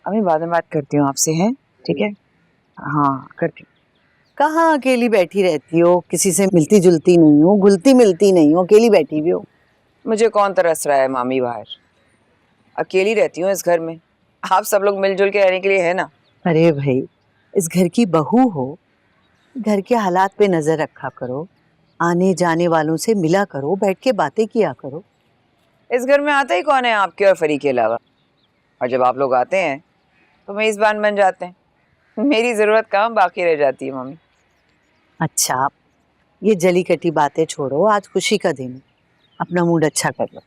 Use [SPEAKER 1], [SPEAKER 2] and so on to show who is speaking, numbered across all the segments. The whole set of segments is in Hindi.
[SPEAKER 1] अभी बाद में बात करती हूँ आपसे, है ठीक है? हाँ करती हूँ।
[SPEAKER 2] कहाँ अकेली बैठी रहती हो? किसी से मिलती जुलती नहीं हो, घुलती मिलती नहीं हो, अकेली बैठी भी हो।
[SPEAKER 1] मुझे कौन तरस रहा है मामी बाहर? अकेली रहती हूँ इस घर में, आप सब लोग मिलजुल के रहने के लिए है ना।
[SPEAKER 2] अरे भाई, इस घर की बहू हो, घर के हालात पे नजर रखा करो, आने जाने वालों से मिला करो, बैठ के बातें किया करो।
[SPEAKER 1] इस घर में आता ही कौन है आपके और फरी के अलावा? और जब आप लोग आते हैं तो मेजबान बन जाते हैं, मेरी जरूरत कहाँ बाकी रह जाती है मम्मी।
[SPEAKER 2] अच्छा, ये जली कटी बातें छोड़ो, आज खुशी का दिन है, अपना मूड अच्छा कर लो।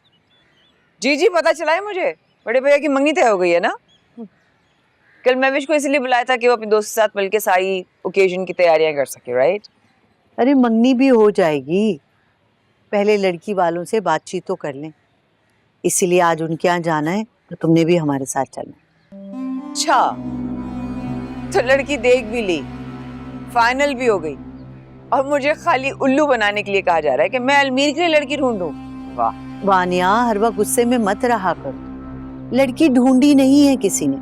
[SPEAKER 1] जी जी पता चला है मुझे, बड़े भैया की मंगनी तय हो गई है ना। कल महविश को इसलिए बुलाया था कि वो अपने दोस्त के साथ मिलकर सारी ओकेजन की तैयारियां कर सके, राइट?
[SPEAKER 2] अरे मंगनी भी हो जाएगी, पहले लड़की वालों से बातचीत तो कर लें, इसीलिए आज उनके यहाँ जाना है तो तुमने भी हमारे साथ चलना है।
[SPEAKER 1] अच्छा, तो लड़की देख भी ली, फाइनल भी हो गई, और मुझे खाली उल्लू बनाने के लिए कहा जा रहा है कि मैं अलमीर के लिए लड़की ढूंढूं। वाह
[SPEAKER 2] वानिया, हर वक्त गुस्से में मत रहा करो, लड़की ढूंढी नहीं है किसी ने,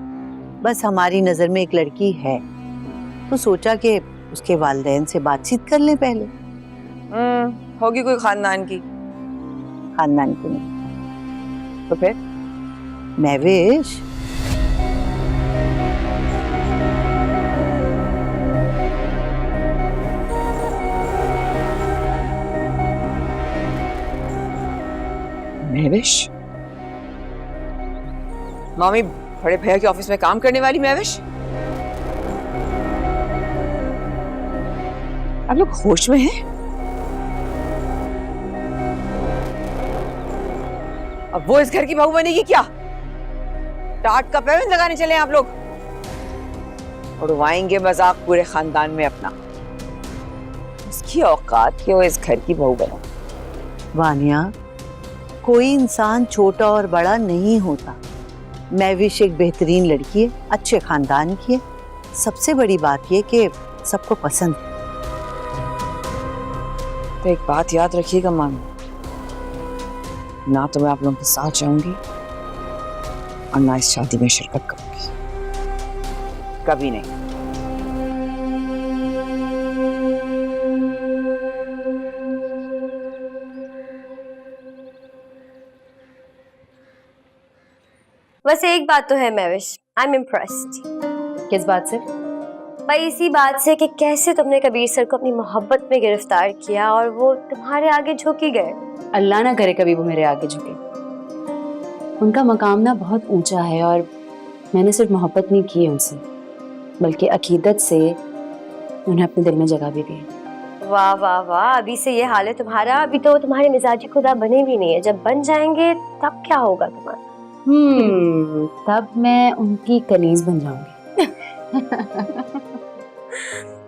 [SPEAKER 2] बस हमारी नजर में एक लड़की है, तो सोचा कि उसके वालिदैन से बातचीत कर लें पहले।
[SPEAKER 1] होगी कोई खानदान की?
[SPEAKER 2] खानदान की नहीं
[SPEAKER 1] तो फिर?
[SPEAKER 2] महविश,
[SPEAKER 1] महविश? मामी बड़े भैया के ऑफिस में काम करने वाली महविश? आप लोग होश में हैं? अब वो इस घर की बहू बनेगी क्या? टाट का पैबंद लगाने चले आप लोग, उड़वाएंगे मजाक पूरे खानदान में अपना। उसकी औकात कि वो इस घर की बहू बने।
[SPEAKER 2] वानिया, कोई इंसान छोटा और बड़ा नहीं होता, महविश एक बेहतरीन लड़की है, अच्छे खानदान की है, सबसे बड़ी बात यह कि सबको पसंद है।
[SPEAKER 1] तो एक बात याद रखिएगा मामी, ना तो मैं आप लोगों के साथ जाऊंगी और ना इस शादी में शिरकत करूंगी, कभी नहीं।
[SPEAKER 3] बस एक बात तो है महविश, आई एम इम्प्रेस्ड।
[SPEAKER 4] किस बात से?
[SPEAKER 3] भाई इसी बात से कि कैसे तुमने कबीर सर को अपनी मोहब्बत में गिरफ्तार किया और वो तुम्हारे आगे झुक ही गए।
[SPEAKER 4] अल्लाह ना करे कभी वो मेरे आगे झुके। उनका मकाम ना बहुत ऊंचा है और मैंने सिर्फ मोहब्बत नहीं की है उनसे, बल्कि अकीदत से उन्हें अपने दिल में जगह भी दी है।
[SPEAKER 3] वाह वाह वाह, अभी से ये हाल है तुम्हारा, अभी तो तुम्हारे मिजाजी खुदा बने भी नहीं है, जब बन जाएंगे तब क्या होगा तुम्हारा?
[SPEAKER 4] तब मैं उनकी कनीज बन जाऊंगी।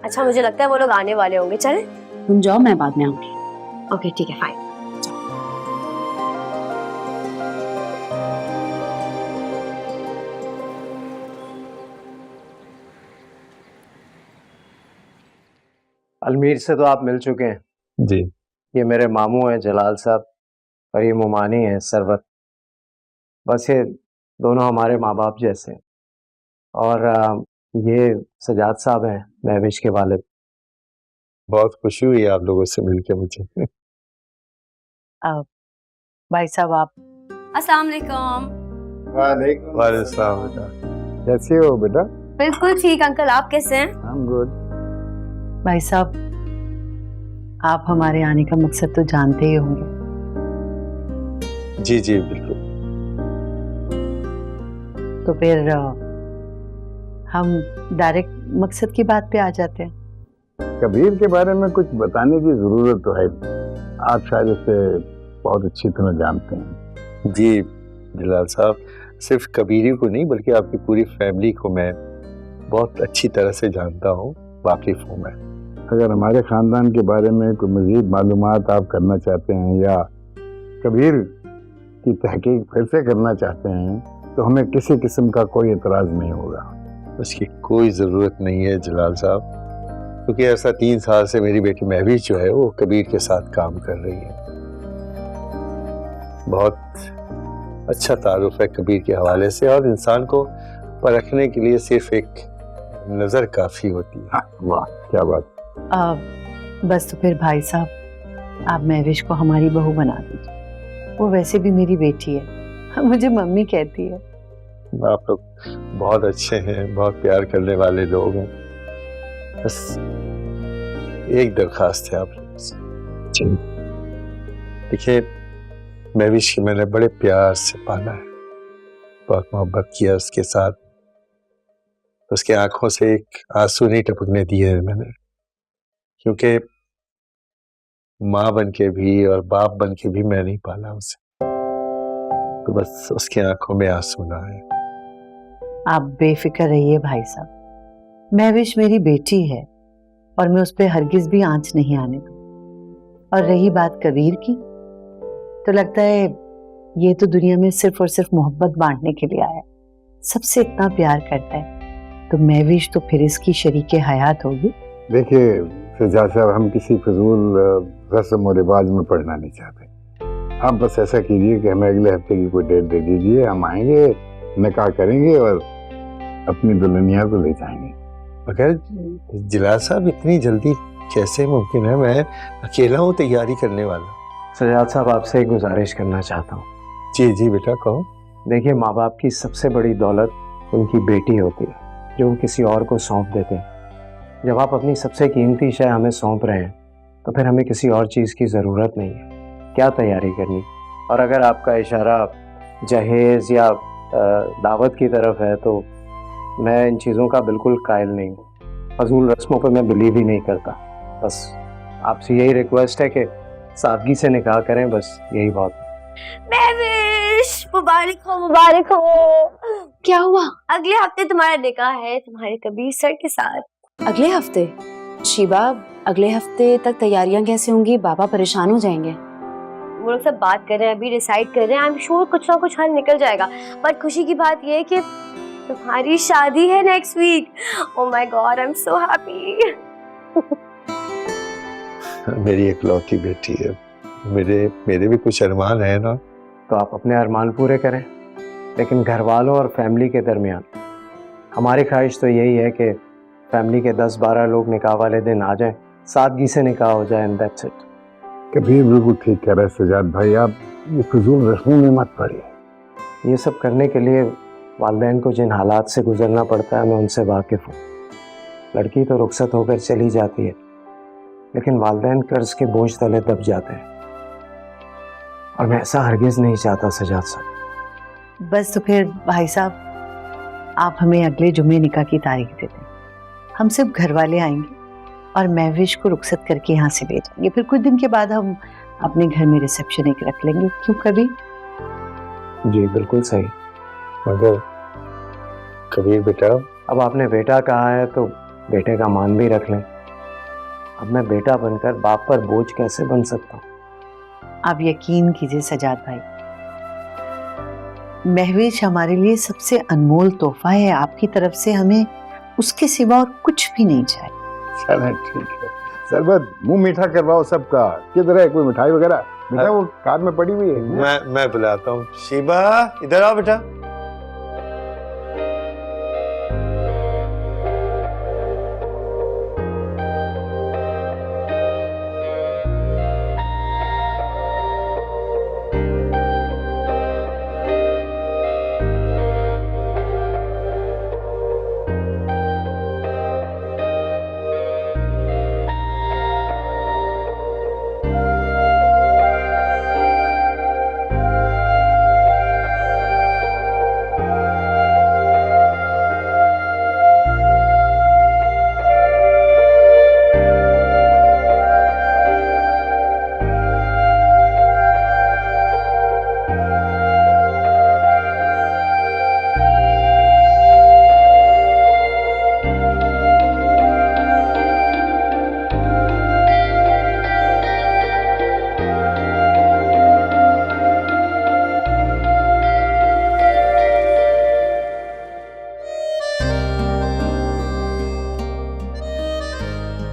[SPEAKER 3] अच्छा, मुझे लगता है वो लोग आने वाले होंगे, चले?
[SPEAKER 4] तुम जाओ, मैं बाद में आऊंगी।
[SPEAKER 3] ओके ठीक है, फाइन।
[SPEAKER 5] अलमीर से तो आप मिल चुके हैं
[SPEAKER 6] जी।
[SPEAKER 5] ये मेरे मामू हैं जलाल साहब, और ये मुमानी है सरवत। बस ये दोनों हमारे माँ बाप जैसे हैं। और ये सजाद साहब हैं महविश के वालिद।
[SPEAKER 6] बहुत खुशी हुई आप लोगों से मिलकर मुझे।
[SPEAKER 2] भाई साहब, आप
[SPEAKER 3] अस्सलाम वालेकुम।
[SPEAKER 6] वालेकुम सलाम बेटा, कैसे हो बेटा?
[SPEAKER 3] बिल्कुल ठीक अंकल, आप कैसे हैं?
[SPEAKER 6] I am good.
[SPEAKER 2] भाई साहब, आप हमारे आने का मकसद तो जानते ही होंगे।
[SPEAKER 6] जी जी बिल्कुल।
[SPEAKER 2] तो फिर हम डायरेक्ट मकसद की बात पे आ जाते हैं।
[SPEAKER 7] कबीर के बारे में कुछ बताने की जरूरत तो है, आप शायद उसे बहुत अच्छी तरह जानते हैं।
[SPEAKER 6] जी जलाल साहब, सिर्फ कबीरी को नहीं बल्कि आपकी पूरी फैमिली को मैं बहुत अच्छी तरह से जानता हूँ, वाकिफ हूँ मैं।
[SPEAKER 7] अगर हमारे खानदान के बारे में कोई मजीद मालूमात आप करना चाहते हैं या कबीर की तहकीक फिर से करना चाहते हैं तो हमें किसी किस्म का कोई एतराज़ नहीं होगा।
[SPEAKER 6] उसकी कोई ज़रूरत नहीं है जलाल साहब, क्योंकि ऐसा 3 साल से मेरी बेटी महविश जो है वो कबीर के साथ काम कर रही है। बहुत अच्छा तारुफ है कबीर के हवाले से, और इंसान को परखने के लिए सिर्फ एक नजर काफी होती है।
[SPEAKER 7] हाँ, वाह क्या बात।
[SPEAKER 2] बस तो फिर भाई साहब आप महविश को हमारी बहू बना दीजिए। वो वैसे भी मेरी बेटी है, मुझे मम्मी कहती है।
[SPEAKER 6] आप लोग बहुत अच्छे हैं, बहुत प्यार करने वाले लोग हैं। बस एक दरखास्त है आप लोगों से। देखिए, महविश को मैंने बड़े प्यार से पाला है, बहुत मोहब्बत किया उसके साथ। उसके आंखों से एक आंसू नहीं टपकने दिए हैं मैंने, क्योंकि माँ बन के भी और बाप बन के भी मैं नहीं पाला उसे, तो बस उसके आंखों में आंसू ना आए।
[SPEAKER 2] आप बेफिक्र रहिए भाई साहब, महविश मेरी बेटी है और मैं उस पर हरगिज भी आंच नहीं आने दूँ। और रही बात कबीर की, तो लगता है ये तो दुनिया में सिर्फ और सिर्फ मोहब्बत बांटने के लिए आया, सबसे इतना प्यार करता है, तो महविश तो फिर इसकी शरीके हयात होगी।
[SPEAKER 7] देखिए सज्जाद साहब, हम किसी फजूल रस्म और रिवाज में पढ़ना नहीं चाहते। आप बस ऐसा कीजिए कि हमें अगले हफ्ते की कोई डेट दे दीजिए, हम आएंगे, निकाह करेंगे और अपनी दुल्हनिया को ले जाएंगे।
[SPEAKER 6] मगर जिलाल साहब, इतनी जल्दी कैसे मुमकिन है? मैं अकेला हूँ तैयारी करने वाला।
[SPEAKER 5] सजाद साहब, आपसे एक गुजारिश करना चाहता हूँ।
[SPEAKER 6] जी जी बेटा, कहो।
[SPEAKER 5] देखिए, माँ बाप की सबसे बड़ी दौलत उनकी बेटी होती है, जो वो किसी और को सौंप देते हैं। जब आप अपनी सबसे कीमती शय हमें सौंप रहे हैं, तो फिर हमें किसी और चीज़ की ज़रूरत नहीं है। क्या तैयारी करनी? और अगर आपका इशारा जहेज़ या दावत की तरफ है, तो मैं इन चीज़ों का बिल्कुल कायल नहीं हूँ। फजूल रस्मों पर मैं बिलीव ही नहीं करता। बस आपसे यही रिक्वेस्ट है कि सादगी से निकाह करें, बस यही बहुत है।
[SPEAKER 3] महविश, मुबारक हो, मुबारक हो।
[SPEAKER 4] क्या हुआ?
[SPEAKER 3] अगले हफ्ते तुम्हारा निकाह है तुम्हारे कबीर सर के साथ।
[SPEAKER 4] अगले हफ्ते? शिबा, अगले हफ्ते तक तैयारियां कैसे होंगी? बाबा परेशान हो जाएंगे।
[SPEAKER 3] वो लोग सब बात कर रहे हैं, अभी डिसाइड कर रहे हैं। आई एम श्योर कुछ ना कुछ हल निकल जाएगा। पर खुशी की बात ये है कि तुम्हारी शादी है next week. Oh my God, I am so happy.
[SPEAKER 6] मेरी इकलौती बेटी है, मेरे भी कुछ अरमान है ना।
[SPEAKER 5] तो आप अपने अरमान पूरे करें, लेकिन घर वालों और फैमिली के दरमियान हमारी ख्वाहिश तो यही है कि फैमिली के 10-12 लोग निकाह वाले दिन आ जाएं, सादगी से निकाह हो जाए, एंड दैट्स इट।
[SPEAKER 7] कबीर बिल्कुल ठीक कह रहे हैं सजाद भाई, आप ये फजूल रस्मों में मत पड़िए।
[SPEAKER 5] ये सब करने के लिए वालिदैन को जिन हालात से गुजरना पड़ता है, मैं उनसे वाकिफ़ हूँ। लड़की तो रुखसत होकर चली जाती है, लेकिन वालिदैन कर्ज के बोझ तले दब जाते हैं, और मैं ऐसा हरगिज़ नहीं चाहता सजाद साहब।
[SPEAKER 2] बस तो फिर भाई साहब, आप हमें अगले जुमे निकाह की तारीख दे दें। हम सिर्फ घर वाले आएंगे और महविश को रुखसत करके यहाँ से ले जाएंगे। फिर कुछ दिन के बाद हम अपने घर में रिसेप्शन एक रख लेंगे। क्यों कभी?
[SPEAKER 5] जी बिल्कुल सही।
[SPEAKER 6] मगर कबीर बेटा,
[SPEAKER 5] अब आपने बेटा कहा है तो बेटे का मान भी रख लें। अब मैं बेटा बनकर बाप पर बोझ कैसे बन सकता हूँ?
[SPEAKER 2] आप यकीन कीजिए सजाद भाई, महविश हमारे लिए सबसे अनमोल तोहफा है। आपकी तरफ से हमें उसके सिवा और कुछ भी नहीं चाहिए।
[SPEAKER 7] चलो ठीक है। सरबत, मुंह मीठा करवाओ सबका। किधर है कोई मिठाई वगैरह? बेटा वो कार में पड़ी हुई है।
[SPEAKER 6] मैं बुलाता हूँ। शिबा, इधर आओ बेटा।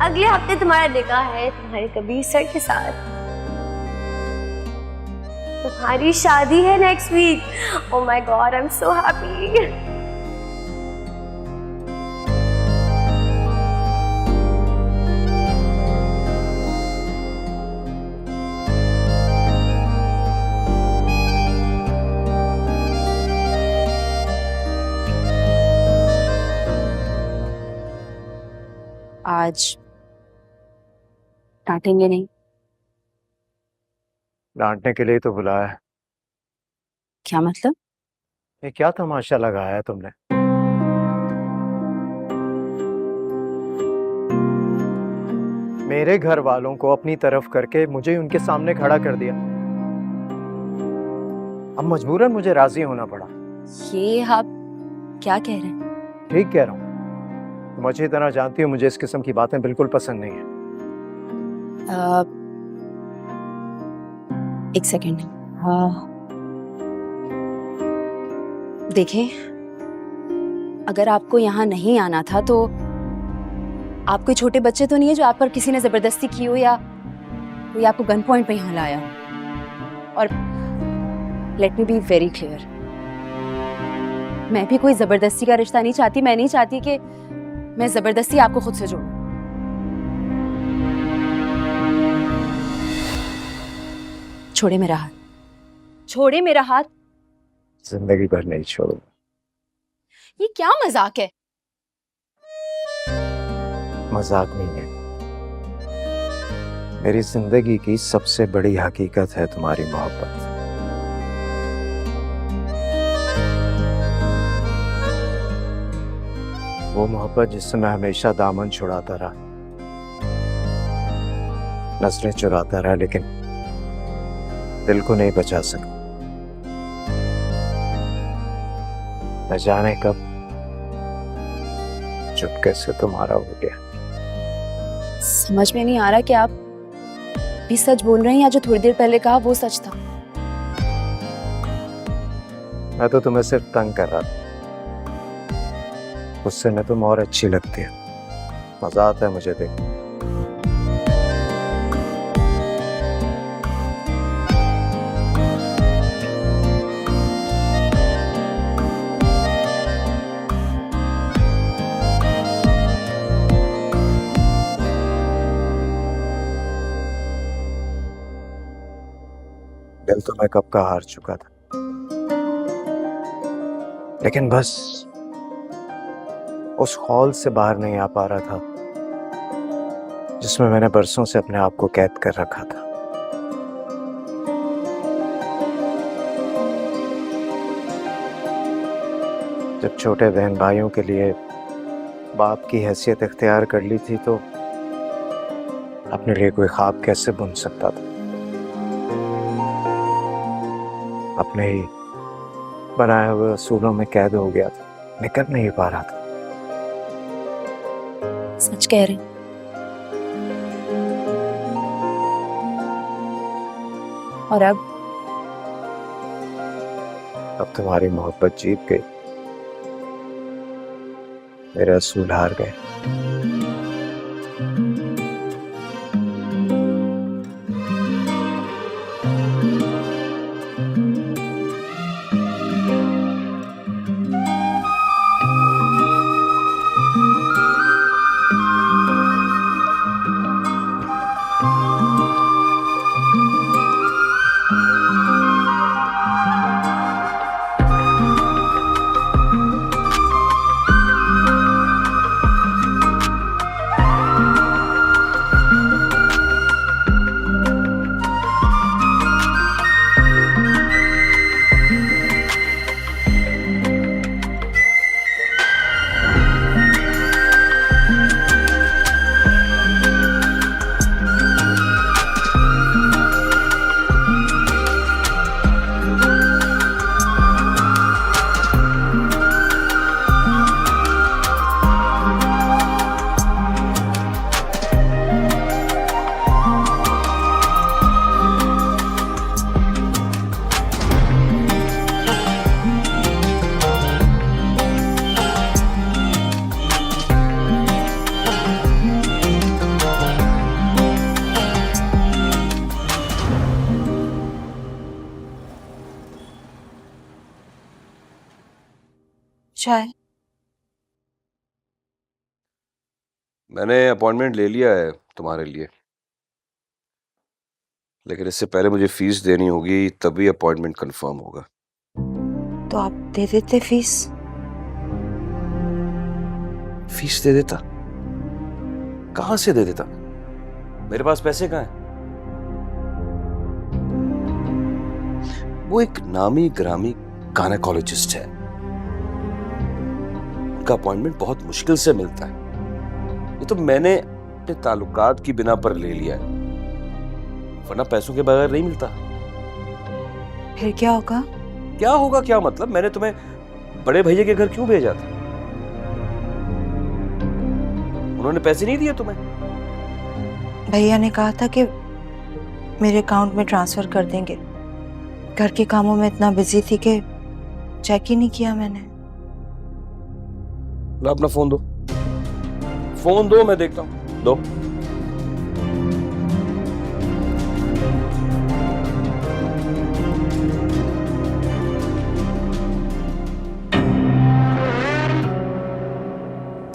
[SPEAKER 3] अगले हफ्ते तुम्हारा निकाह है तुम्हारे कबीर सर के साथ। तुम्हारी शादी है next week. Oh my God, I am so happy.
[SPEAKER 4] आज डांटेंगे नहीं?
[SPEAKER 5] डांटने के लिए तो बुलाया है।
[SPEAKER 4] क्या मतलब?
[SPEAKER 5] ये क्या तमाशा लगाया है तुमने? मेरे घर वालों को अपनी तरफ करके मुझे उनके सामने खड़ा कर दिया। अब मजबूरन मुझे राजी होना पड़ा।
[SPEAKER 4] ये आप क्या कह रहे हैं?
[SPEAKER 5] ठीक कह रहा हूँ। तुम अच्छी तरह जानती हो मुझे इस किस्म की बातें बिल्कुल पसंद नहीं है।
[SPEAKER 4] एक सेकेंड। हाँ, देखें, अगर आपको यहाँ नहीं आना था तो आप कोई छोटे बच्चे तो नहीं है जो आप पर किसी ने जबरदस्ती की हो या कोई आपको गन पॉइंट पे यहाँ लाया हो। और let me be very clear, मैं भी कोई जबरदस्ती का रिश्ता नहीं चाहती। मैं नहीं चाहती कि मैं जबरदस्ती आपको खुद से जोड़ूं। छोड़े मेरा हाथ, छोड़े मेरा हाथ।
[SPEAKER 5] जिंदगी भर नहीं छोड़ूंगा।
[SPEAKER 4] ये क्या मजाक है?
[SPEAKER 5] मजाक नहीं है, मेरी जिंदगी की सबसे बड़ी हकीकत है तुम्हारी मोहब्बत। वो मोहब्बत जिससे मैं हमेशा दामन छुड़ाता रहा, नस्लें चुराता रहा, लेकिन दिल को नहीं बचा सका। न जाने कब चुपके से तुम्हारा हो गया।
[SPEAKER 4] समझ में नहीं आ रहा कि आप भी सच बोल रहे हैं या जो थोड़ी देर पहले कहा वो सच था।
[SPEAKER 5] मैं तो तुम्हें सिर्फ तंग कर रहा था, उससे न तुम और अच्छी लगती है। मजा आता है मुझे देख। दिल तो मैं कब का हार चुका था, लेकिन बस उस हॉल से बाहर नहीं आ पा रहा था जिसमें मैंने बरसों से अपने आप को कैद कर रखा था। जब छोटे बहन भाइयों के लिए बाप की हैसियत इख्तियार कर ली थी तो अपने लिए कोई ख्वाब कैसे बुन सकता था। अपने ही बनाए हुए असूलों में कैद हो गया था, निकल नहीं पा रहा था।
[SPEAKER 4] सच कह रहे हैं। और
[SPEAKER 5] अब तुम्हारी मोहब्बत जीत गई, मेरे असूल हार गए।
[SPEAKER 4] चाय?
[SPEAKER 8] मैंने अपॉइंटमेंट ले लिया है तुम्हारे लिए, लेकिन इससे पहले मुझे फीस देनी होगी, तभी अपॉइंटमेंट कंफर्म होगा।
[SPEAKER 2] तो आप दे देते फीस?
[SPEAKER 8] फीस दे देता? कहां से दे देता, मेरे पास पैसे कहाँ हैं? वो एक नामी ग्रामी गायनेकोलॉजिस्ट है, उनका अपॉइंटमेंट बहुत मुश्किल से मिलता है। ये तो मैंने अपने ताल्लुकात की बिना पर ले लिया है, वरना पैसों के बगैर नहीं मिलता।
[SPEAKER 1] फिर क्या होगा?
[SPEAKER 8] क्या होगा क्या मतलब, मैंने तुम्हें बड़े भैया के घर क्यों भेजा था? उन्होंने पैसे नहीं दिए तुम्हें?
[SPEAKER 9] भैया ने कहा था कि मेरे अकाउंट में ट्रांसफर कर देंगे। घर के कामों में इतना बिजी थी कि चेक ही नहीं किया मैंने।
[SPEAKER 8] लो अपना फोन दो, फोन दो, मैं देखता हूं, दो।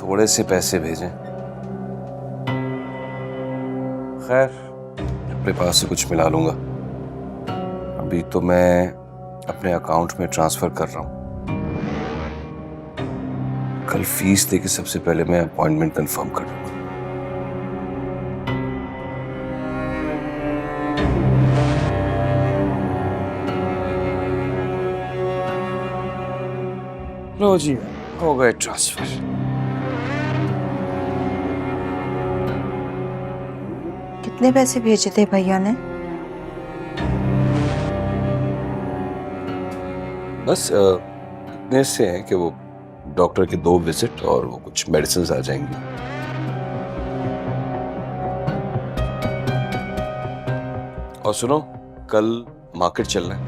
[SPEAKER 8] थोड़े से पैसे भेजें, खैर अपने पास से कुछ मिला लूंगा। अभी तो मैं अपने अकाउंट में ट्रांसफर कर रहा हूं, कल फीस देके सबसे पहले मैं अपॉइंटमेंट कंफर्म कर लूंगा। लो जी, हो गए ट्रांसफर।
[SPEAKER 9] कितने पैसे भेजे थे भैया ने?
[SPEAKER 8] बस इतने से हैं कि वो डॉक्टर के 2 विजिट और वो कुछ मेडिसिन आ जाएंगी। और सुनो, कल मार्केट चलना है,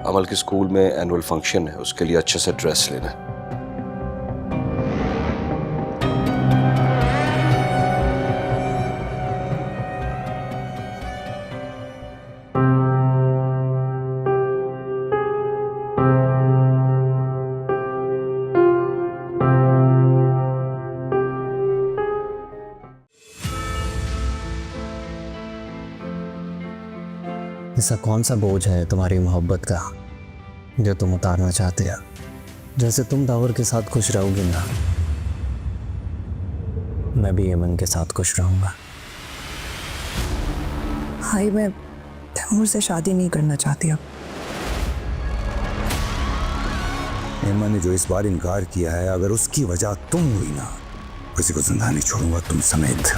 [SPEAKER 8] अमल के स्कूल में एनुअल फंक्शन है, उसके लिए अच्छे से ड्रेस लेना है।
[SPEAKER 10] ऐसा कौन सा बोझ है तुम्हारी मोहब्बत का जो तुम उतारना चाहते हो? जैसे तुम दावर के साथ खुश रहोगी ना, मैं भी यमन के साथ खुश रहूंगा।
[SPEAKER 9] भाई मैं तैमूर से शादी नहीं करना चाहती अब।
[SPEAKER 7] एमा ने जो इस बार इनकार किया है, अगर उसकी वजह तुम हुई ना, किसी को जिंदा नहीं छोड़ूंगा, तुम समेत।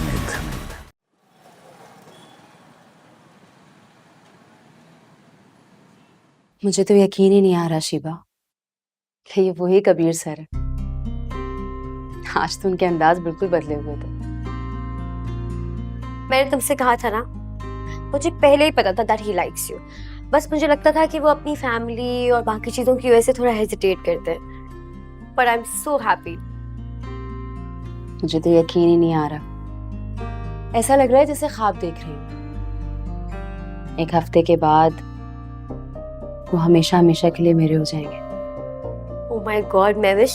[SPEAKER 4] मुझे तो यकीन ही नहीं आ रहा शिबा कि ये वही कबीर सर है। आज तो उनके अंदाज बिल्कुल बदले हुए थे।
[SPEAKER 3] मैंने तुमसे कहा था ना, मुझे पहले ही पता था दैट ही लाइक्स यू। बस मुझे लगता था कि वो अपनी फैमिली और बाकी चीजों की वजह से थोड़ा हेजिटेट करते हैं। पर आई एम सो हैप्पी।
[SPEAKER 4] मुझे तो यकीन ही नहीं आ रहा, ऐसा लग रहा है जैसे ख्वाब देख रही हूँ। 1 हफ्ते के बाद वो हमेशा हमेशा के लिए मेरे हो जाएंगे।
[SPEAKER 3] ओह माय गॉड महविश,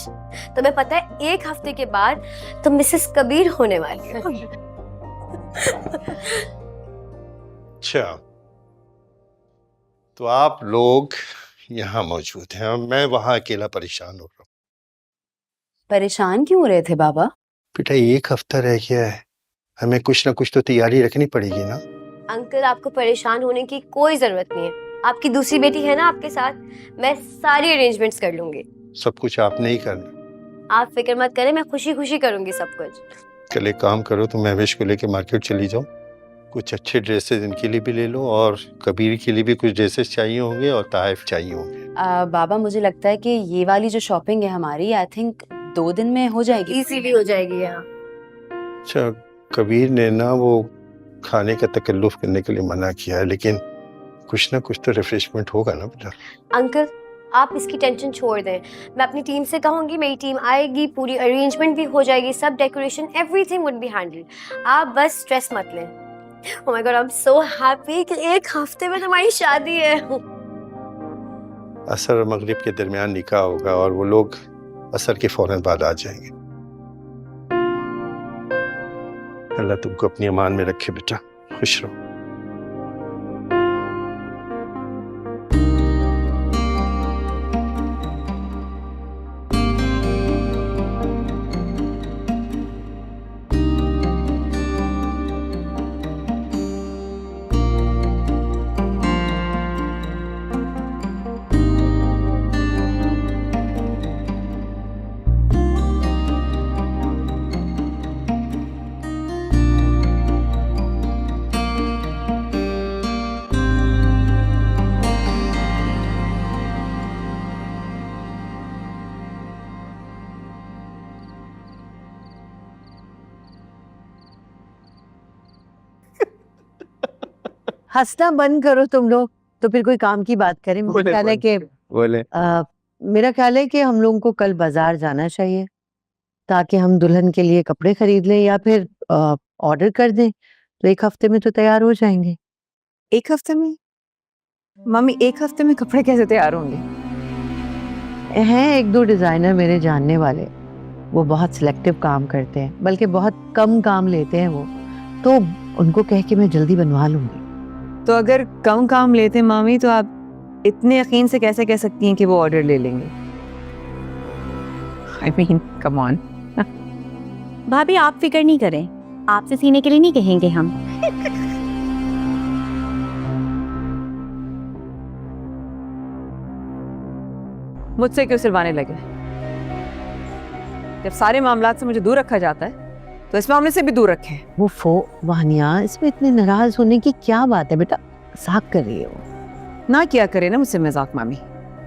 [SPEAKER 3] तुम्हें पता है 1 हफ्ते के बाद तुम मिसेस कबीर होने वाली हो।
[SPEAKER 6] अच्छा, तो आप लोग यहाँ मौजूद हैं और मैं वहाँ अकेला परेशान हो रहा हूँ।
[SPEAKER 4] परेशान क्यों हो रहे थे बाबा?
[SPEAKER 6] बेटा 1 हफ्ता रह गया है, हमें कुछ ना कुछ तो तैयारी रखनी पड़ेगी ना।
[SPEAKER 3] अंकल, आपको परेशान होने की कोई जरूरत नहीं है। आपकी दूसरी बेटी है ना आपके साथ, मैं सारी अरेंजमेंट्स कर लूंगी।
[SPEAKER 6] सब कुछ आपने ही करना।
[SPEAKER 3] आप फिक्र मत करें, मैं खुशी खुशी करूंगी सब कुछ।
[SPEAKER 6] कल एक काम करो, तुम महवेश को लेके मार्केट चली जाओ, कुछ अच्छे ड्रेसेस इनके लिए भी ले लो और कबीर के लिए भी कुछ ड्रेसेस चाहिए होंगे और ताइफ चाहिए होंगे।
[SPEAKER 4] बाबा मुझे लगता है कि ये वाली जो शॉपिंग है हमारी, आई थिंक 2 दिन में हो जाएगी।
[SPEAKER 3] इजीली हो जाएगी यहाँ।
[SPEAKER 6] अच्छा, कबीर ने ना वो खाने का तकल्लुफ करने के लिए मना किया है, लेकिन कुछ ना कुछ तो रिफ्रेशमेंट होगा ना बेटा।
[SPEAKER 3] अंकल, आप इसकी टेंशन छोड़ दें, मैं अपनी टीम से कहूंगी, मेरी टीम आएगी, पूरी अरेंजमेंट भी हो जाएगी, सब decoration everything would be handled. आप बस स्ट्रेस मत लें। ओह my God, I am so happy कि 1 हफ्ते में हमारी शादी है।
[SPEAKER 6] असर और मगरिब के दरमियान निकाह होगा और वो लोग असर के फौरन बाद आ जाएंगे। अल्लाह तुमको अपनी अमान में रखे बेटा, खुश रहो।
[SPEAKER 2] हंसना बंद करो तुम लोग, तो फिर कोई काम की बात करें। मेरा ख्याल है कि
[SPEAKER 5] बोले
[SPEAKER 2] मेरा ख्याल है कि हम लोगों को कल बाजार जाना चाहिए, ताकि हम दुल्हन के लिए कपड़े खरीद लें या फिर ऑर्डर कर दें, तो 1 हफ्ते में तो तैयार हो जाएंगे।
[SPEAKER 1] 1 हफ्ते में? मम्मी 1 हफ्ते में कपड़े कैसे तैयार होंगे?
[SPEAKER 2] हैं 1-2 डिजाइनर मेरे जानने वाले, वो बहुत सिलेक्टिव काम करते हैं, बल्कि बहुत कम काम लेते हैं वो, तो उनको कह के मैं जल्दी बनवा लूंगी।
[SPEAKER 1] तो अगर कम काम लेते हैं मामी, तो आप इतने यकीन से कैसे कह सकती हैं कि वो ऑर्डर ले लेंगे? I mean, come on.
[SPEAKER 11] भाभी आप फिक्र नहीं करें, आपसे सीने के लिए नहीं कहेंगे हम।
[SPEAKER 1] मुझसे क्यों सिलवाने लगे? जब सारे मामलात से मुझे दूर रखा जाता है, तो इस मामले से भी दूर रखें।
[SPEAKER 2] वो वानिया, इसमें इतने नाराज होने की क्या बात है बेटा, मजाक कर रही हो।
[SPEAKER 1] ना किया करे ना मुझसे मजाक मामी,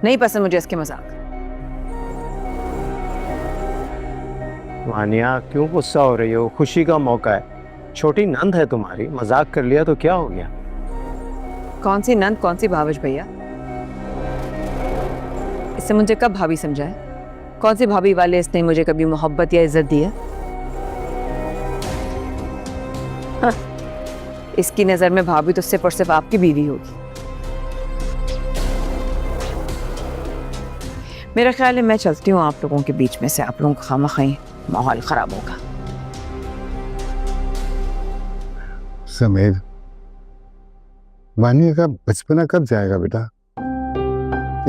[SPEAKER 1] नहीं पसंद मुझे इसके मजाक।
[SPEAKER 5] वानिया क्यों गुस्सा हो रही हो? खुशी का मौका है, छोटी नंद है तुम्हारी, मजाक कर लिया तो क्या हो गया?
[SPEAKER 1] कौन सी नंद, कौन सी भाविश भैया? इससे मुझे कब भाभी समझा है? कौन सी भाभी वाले इसने मुझे कभी मोहब्बत या इज्जत दी है? हाँ, इसकी नजर में भाभी तो सिर्फ और सिर्फ आपकी बीवी होगी। मेरा ख्याल है मैं चलती हूँ आप लोगों के बीच में से, आप लोगों का खामखाई माहौल खराब होगा।
[SPEAKER 7] समीर, वानिया का बचपना कब जाएगा बेटा?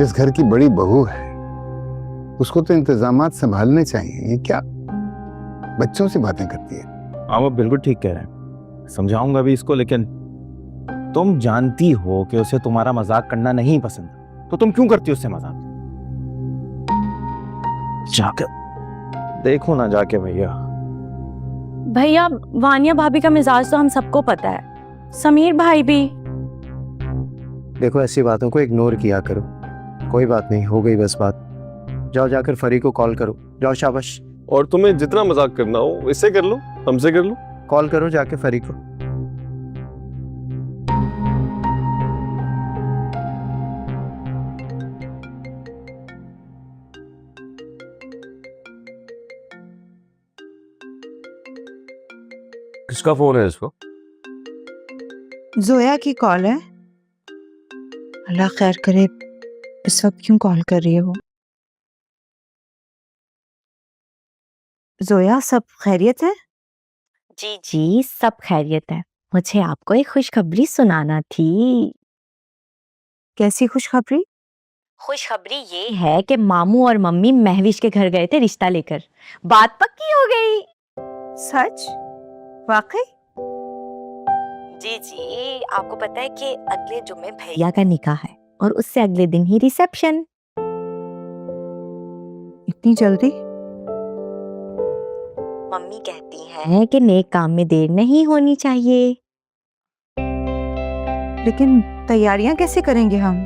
[SPEAKER 7] इस घर की बड़ी बहू है, उसको तो इंतजामात संभालने चाहिए। ये क्या बच्चों से बातें करती है?
[SPEAKER 12] हाँ वो बिल्कुल ठीक कह रहे हैं, समझाऊंगा भी इसको, लेकिन तुम जानती हो कि उसे तुम्हारा मजाक करना नहीं पसंद, तो तुम क्यों करती हो उससे मजाक? जाकर देखो ना जाके भैया।
[SPEAKER 11] भैया वानिया भाभी का मिजाज तो हम सबको पता है, समीर भाई भी।
[SPEAKER 5] देखो ऐसी बातों को इग्नोर किया करो, कोई बात नहीं, हो गई बस बात। जाओ जाकर फरी को कॉल करो, जाओ शाबाश।
[SPEAKER 6] और तुम्हें जितना मजाक करना हो इससे कर लो, हमसे कर लो।
[SPEAKER 5] कॉल करो जाके फरी को।
[SPEAKER 8] किसका फोन है इसको?
[SPEAKER 9] जोया की कॉल है। अल्लाह खैर करे, इस वक्त क्यों कॉल कर रही है वो? जोया, सब खैरियत है?
[SPEAKER 11] जी जी सब खैरियत है। मुझे आपको एक खुशखबरी सुनाना थी।
[SPEAKER 9] कैसी खुशखबरी?
[SPEAKER 11] खुशखबरी ये है कि मामू और मम्मी महविश के घर गए थे रिश्ता लेकर, बात पक्की हो गई।
[SPEAKER 9] सच? वाकई?
[SPEAKER 11] जी जी, आपको पता है कि अगले जुम्मे भैया का निकाह है और उससे अगले दिन ही रिसेप्शन।
[SPEAKER 9] इतनी जल्दी?
[SPEAKER 11] मम्मी कहती हैं कि नेक काम में देर नहीं होनी चाहिए।
[SPEAKER 9] लेकिन तैयारियां कैसे करेंगे हम?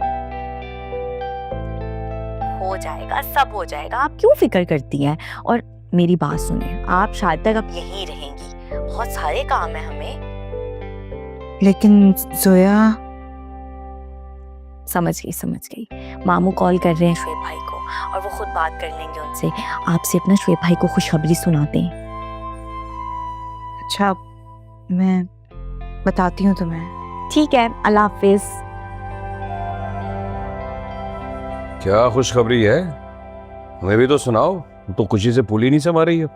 [SPEAKER 11] हो जाएगा, सब हो जाएगा, आप क्यों फिक्र करती हैं? और मेरी बात सुने, आप शायद तक अब यहीं रहेंगी, बहुत सारे काम है हमें।
[SPEAKER 9] लेकिन जोया।
[SPEAKER 11] समझ गई। मामू कॉल कर रहे हैं शुएब भाई को और वो खुद बात कर लेंगे उनसे। आपसे अपना शुएब भाई को खुशखबरी सुनाते हैं।
[SPEAKER 9] अच्छा, मैं बताती हूँ तुम्हें।
[SPEAKER 11] ठीक है, अल्लाह हाफिज।
[SPEAKER 8] क्या खुशखबरी है? हमें भी तो सुनाओ, तो खुशी से फूली नहीं समा रही है।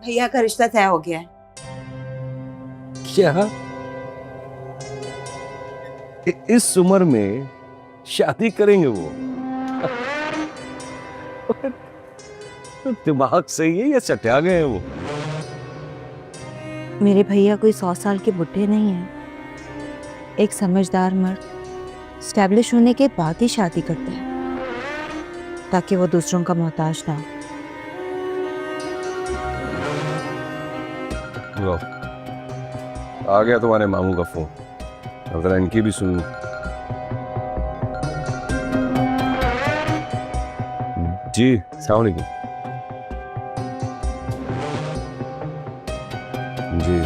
[SPEAKER 9] भैया का रिश्ता तय हो गया है।
[SPEAKER 8] क्या? इस उम्र में शादी करेंगे वो? दिमाग सही है या चट्या गए हैं वो?
[SPEAKER 9] मेरे भैया कोई 100 साल के बुढ़े नहीं हैं। एक समझदार मर्द स्टैब्लिश होने के बाद ही शादी करते हैं, ताकि वो दूसरों का मोहताज ना हो।
[SPEAKER 8] आ गया तुम्हारे मामू का फोन, अगर इनकी भी सुन। जी अस्सलाम वालेकुम। जी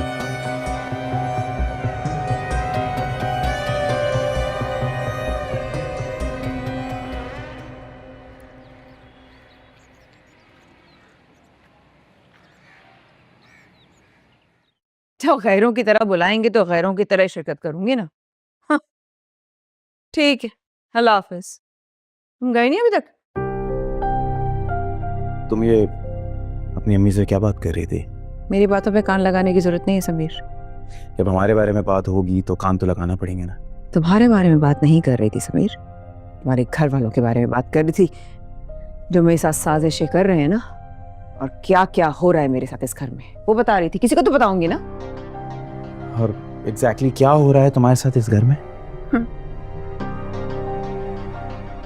[SPEAKER 1] तो गैरों की तरह बुलाएंगे तो गैरों की तरह शिरकत करूंगी ना। हाँ, ठीक है, अल्लाह हाफिज। तुम गए नहीं अभी तक?
[SPEAKER 12] तुम ये अपनी अम्मी से क्या बात कर रही थी?
[SPEAKER 1] मेरी बातों पे कान लगाने की जरूरत नहीं है समीर।
[SPEAKER 12] जब हमारे बारे में बात होगी तो कान तो लगाना पड़ेंगे ना।
[SPEAKER 1] तुम्हारे बारे में बात नहीं कर रही थी समीर, तुम्हारे घर वालों के बारे में बात कर रही थी, जो मेरे साथ साजिशें कर रहे हैं ना, और क्या क्या हो रहा है मेरे साथ इस घर में, वो बता रही थी। किसी को तो बताऊंगी ना।
[SPEAKER 12] और एग्जैक्टली क्या हो रहा है तुम्हारे साथ इस घर में?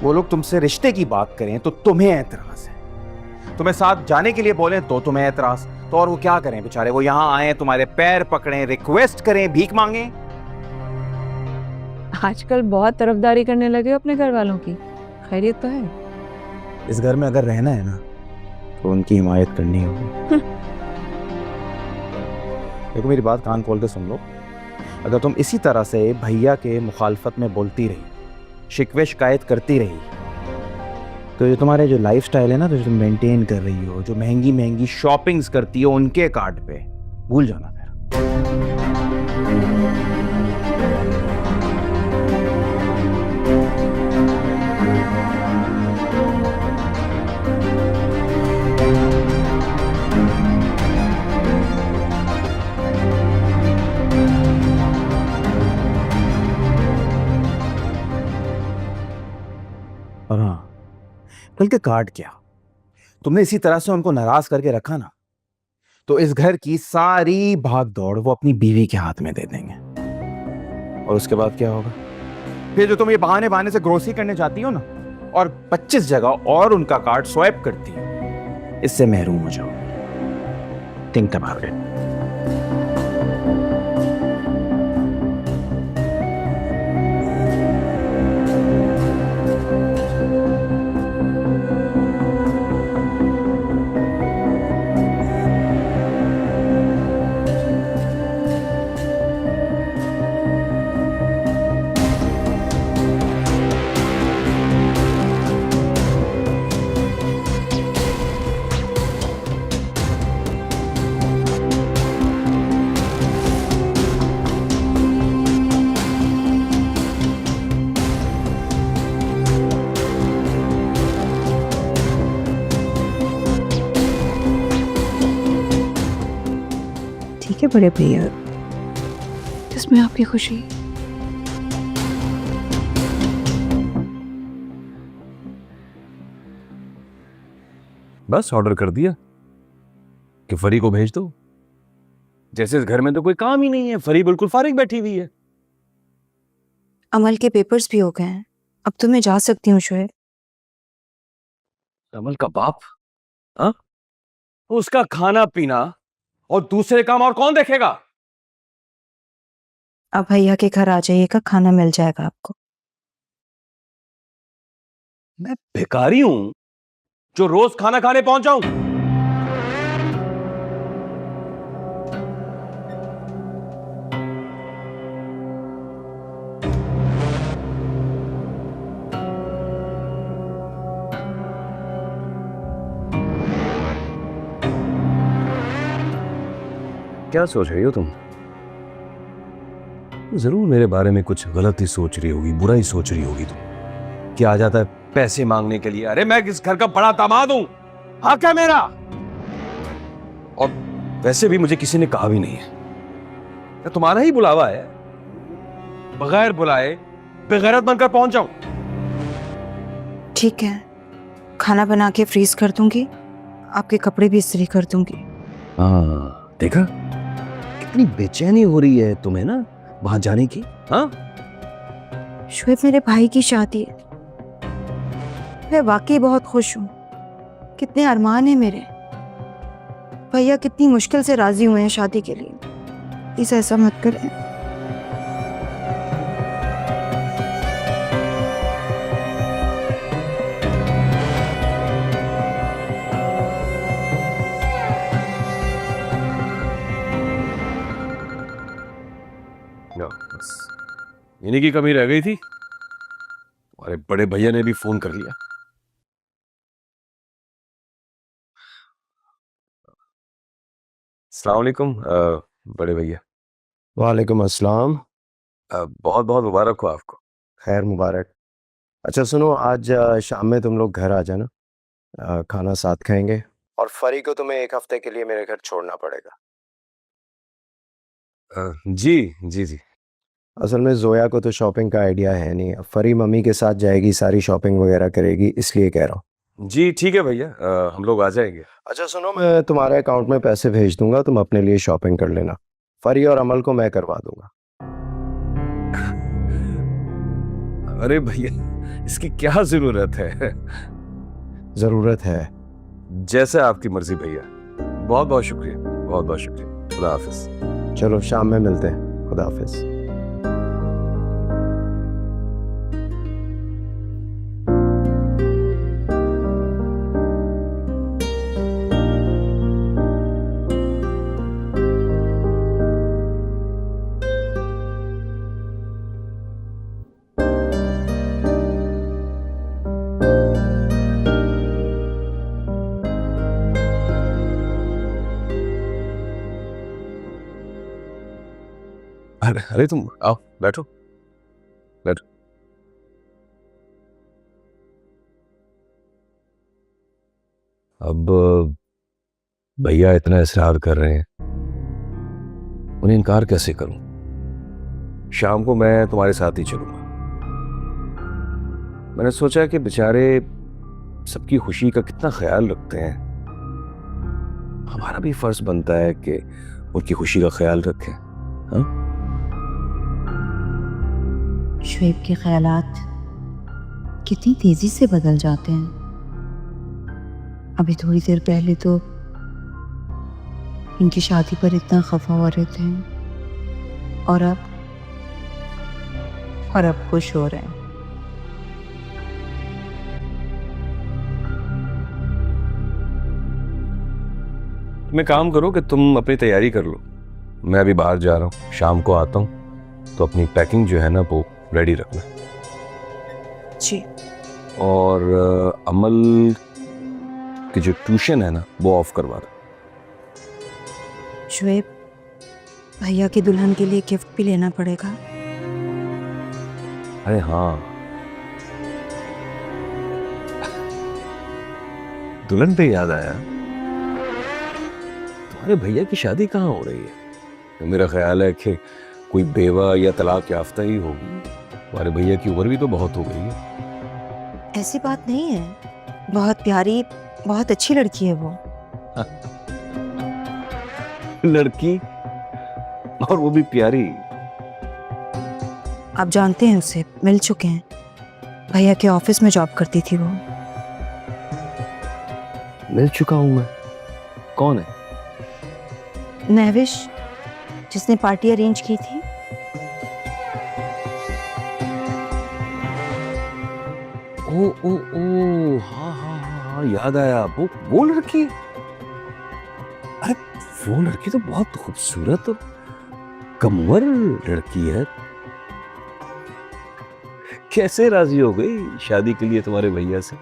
[SPEAKER 12] वो लोग तुमसे रिश्ते की बात करें तो तुम्हें ऐतराज है, तुम्हें साथ जाने के लिए बोले तो तुम्हें ऐतराज, तो और वो क्या करें बेचारे? वो यहाँ आए, तुम्हारे पैर पकड़ें, रिक्वेस्ट करें, भीख मांगे?
[SPEAKER 1] आजकल बहुत तरफदारी करने लगे हो अपने घर वालों की। खैरियत तो है?
[SPEAKER 12] इस घर में अगर रहना है ना तो उनकी हिमायत करनी होगी। देखो मेरी बात कान खोल के सुन लो, अगर तुम इसी तरह से भैया के मुखालफत में बोलती रही, शिकवे शिकायत करती रही, तो जो तुम्हारे जो लाइफस्टाइल है ना, तो जो तुम मेंटेन कर रही हो, जो महंगी महंगी शॉपिंग्स करती हो उनके कार्ड पे, भूल जाना फिर। और हाँ, बल्कि कार्ड क्या, तुमने इसी तरह से उनको नाराज करके रखा ना, तो इस घर की सारी भाग दौड़ वो अपनी बीवी के हाथ में दे देंगे। और उसके बाद क्या होगा? फिर जो तुम ये बहाने बहाने से ग्रोसरी करने जाती हो ना, और 25 जगह और उनका कार्ड स्वाइप करती हो, इससे महरूम हो जाओ। Think about it.
[SPEAKER 1] ठीक है बड़े भैया, इसमें आपकी खुशी।
[SPEAKER 8] बस ऑर्डर कर दिया कि फरी को भेज दो। जैसे इस घर में तो कोई काम ही नहीं है, फरी बिल्कुल फारिग बैठी हुई है।
[SPEAKER 9] अमल के पेपर्स भी हो गए हैं, अब तो मैं जा सकती हूँ शोएब।
[SPEAKER 8] अमल का बाप? हाँ, उसका खाना पीना और दूसरे काम और कौन देखेगा?
[SPEAKER 9] अब भैया के घर आ जाइएगा, खाना मिल जाएगा आपको।
[SPEAKER 8] मैं भिखारी हूं जो रोज खाना खाने पहुंच जाऊं? क्या सोच रही हो तुम? जरूर मेरे बारे में कुछ गलत ही सोच रही होगी, बुरा ही सोच रही होगी तुम। क्या आ जाता है पैसे मांगने के लिए? अरे मैं इस घर का बड़ा दामाद हूं, हक है मेरा। और वैसे भी मुझे किसी ने कहा भी नहीं है, क्या तुम्हारा ही बुलावा है? बगैर बुलाए बेगैरत बनकर पहुंच जाऊं?
[SPEAKER 9] ठीक है, खाना बना के फ्रीज कर दूंगी, आपके कपड़े भी इस्त्री कर दूंगी।
[SPEAKER 8] हाँ देखा, कितनी बेचैनी हो रही है तुम्हें ना वहां जाने की। हाँ
[SPEAKER 9] शोएब, मेरे भाई की शादी है, मैं वाकई बहुत खुश हूँ। कितने अरमान हैं मेरे। भैया कितनी मुश्किल से राजी हुए हैं शादी के लिए, प्लीज ऐसा मत करें।
[SPEAKER 8] बस इन्हीं की कमी रह गई थी। तुम्हारे बड़े भैया ने भी फोन कर लिया। अस्सलाम वालेकुम बड़े भैया।
[SPEAKER 5] वालेकुम अस्सलाम।
[SPEAKER 8] बहुत बहुत मुबारक हो आपको।
[SPEAKER 5] खैर मुबारक। अच्छा सुनो, आज शाम में तुम लोग घर आ जाना, खाना साथ खाएंगे। और फरी को तुम्हें 1 हफ्ते के लिए मेरे घर छोड़ना पड़ेगा।
[SPEAKER 8] जी जी जी।
[SPEAKER 5] असल में जोया को तो शॉपिंग का आइडिया है नहीं, अब फरी मम्मी के साथ जाएगी, सारी शॉपिंग वगैरह करेगी, इसलिए कह रहा हूँ।
[SPEAKER 8] जी ठीक है भैया, हम लोग आ जाएंगे।
[SPEAKER 5] अच्छा सुनो, मैं तुम्हारे अकाउंट में पैसे भेज दूंगा, तुम अपने लिए शॉपिंग कर लेना। फरी और अमल को मैं करवा दूंगा।
[SPEAKER 8] अरे भैया, इसकी क्या जरूरत है?
[SPEAKER 5] ज़रूरत है।
[SPEAKER 8] जैसे आपकी मर्जी भैया। बहुत बहुत शुक्रिया, बहुत बहुत शुक्रिया। खुदा हाफिज।
[SPEAKER 5] चलो शाम में मिलते हैं। खुदा हाफिज।
[SPEAKER 8] अरे अरे तुम आओ, बैठो बैठो। अब भैया इतना इसरार कर रहे हैं, उन्हें इनकार कैसे करूं? शाम को मैं तुम्हारे साथ ही चलूंगा। मैंने सोचा कि बेचारे सबकी खुशी का कितना ख्याल रखते हैं, हमारा भी फर्ज बनता है कि उनकी खुशी का ख्याल रखें। हाँ?
[SPEAKER 9] शुएब के ख्यालात कितनी तेजी से बदल जाते हैं। अभी थोड़ी देर पहले तो इनकी शादी पर इतना खफा हो रहे थे, और अब खुश हो रहे हैं।
[SPEAKER 8] तुम एक काम करो कि तुम अपनी तैयारी कर लो, मैं अभी बाहर जा रहा हूँ, शाम को आता हूँ, तो अपनी पैकिंग जो है ना वो रेडी रखना।
[SPEAKER 9] जी।
[SPEAKER 8] और अमल की जो ट्यूशन है ना वो ऑफ करवा दो।
[SPEAKER 9] शुएब, भैया की दुल्हन के लिए गिफ्ट भी लेना पड़ेगा।
[SPEAKER 8] अरे हाँ, दुल्हन पे याद आया, तुम्हारे भैया की शादी कहाँ हो रही है? मेरा ख्याल है कि कोई बेवा या तलाक याफ्ता ही होगी। तुम्हारे भैया की उम्र भी तो बहुत हो गई है।
[SPEAKER 9] ऐसी बात नहीं है, बहुत प्यारी, बहुत अच्छी लड़की है वो।
[SPEAKER 8] लड़की, और वो भी प्यारी।
[SPEAKER 9] आप जानते हैं उसे, मिल चुके हैं। भैया के ऑफिस में जॉब करती थी वो।
[SPEAKER 8] मिल चुका हूं मैं? कौन है?
[SPEAKER 9] नहविश, जिसने पार्टी अरेंज की थी।
[SPEAKER 8] ओ ओ ओ, हाँ हाँ हाँ, याद आया। वो लड़की, अरे वो लड़की तो बहुत खूबसूरत और कमर लड़की है। कैसे राजी हो गई शादी के लिए तुम्हारे भैया से?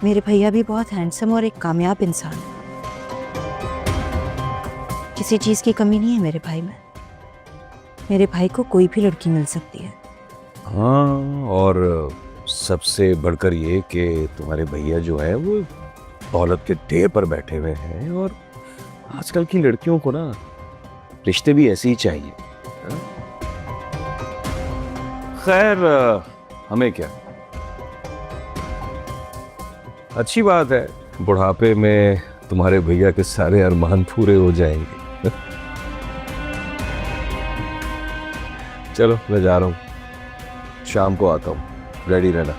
[SPEAKER 9] मेरे भैया भी बहुत हैंडसम और एक कामयाब इंसान है। किसी चीज की कमी नहीं है मेरे भाई में। मेरे भाई को कोई भी लड़की मिल सकती है।
[SPEAKER 8] हाँ, और सबसे बढ़कर ये कि तुम्हारे भैया जो है वो दौलत के ढेर पर बैठे हुए हैं, और आजकल की लड़कियों को ना रिश्ते भी ऐसे ही चाहिए। खैर, हमें क्या, अच्छी बात है, बुढ़ापे में तुम्हारे भैया के सारे अरमान पूरे हो जाएंगे। चलो मैं जा रहा हूँ, शाम को आता हूँ, रेडी रहना।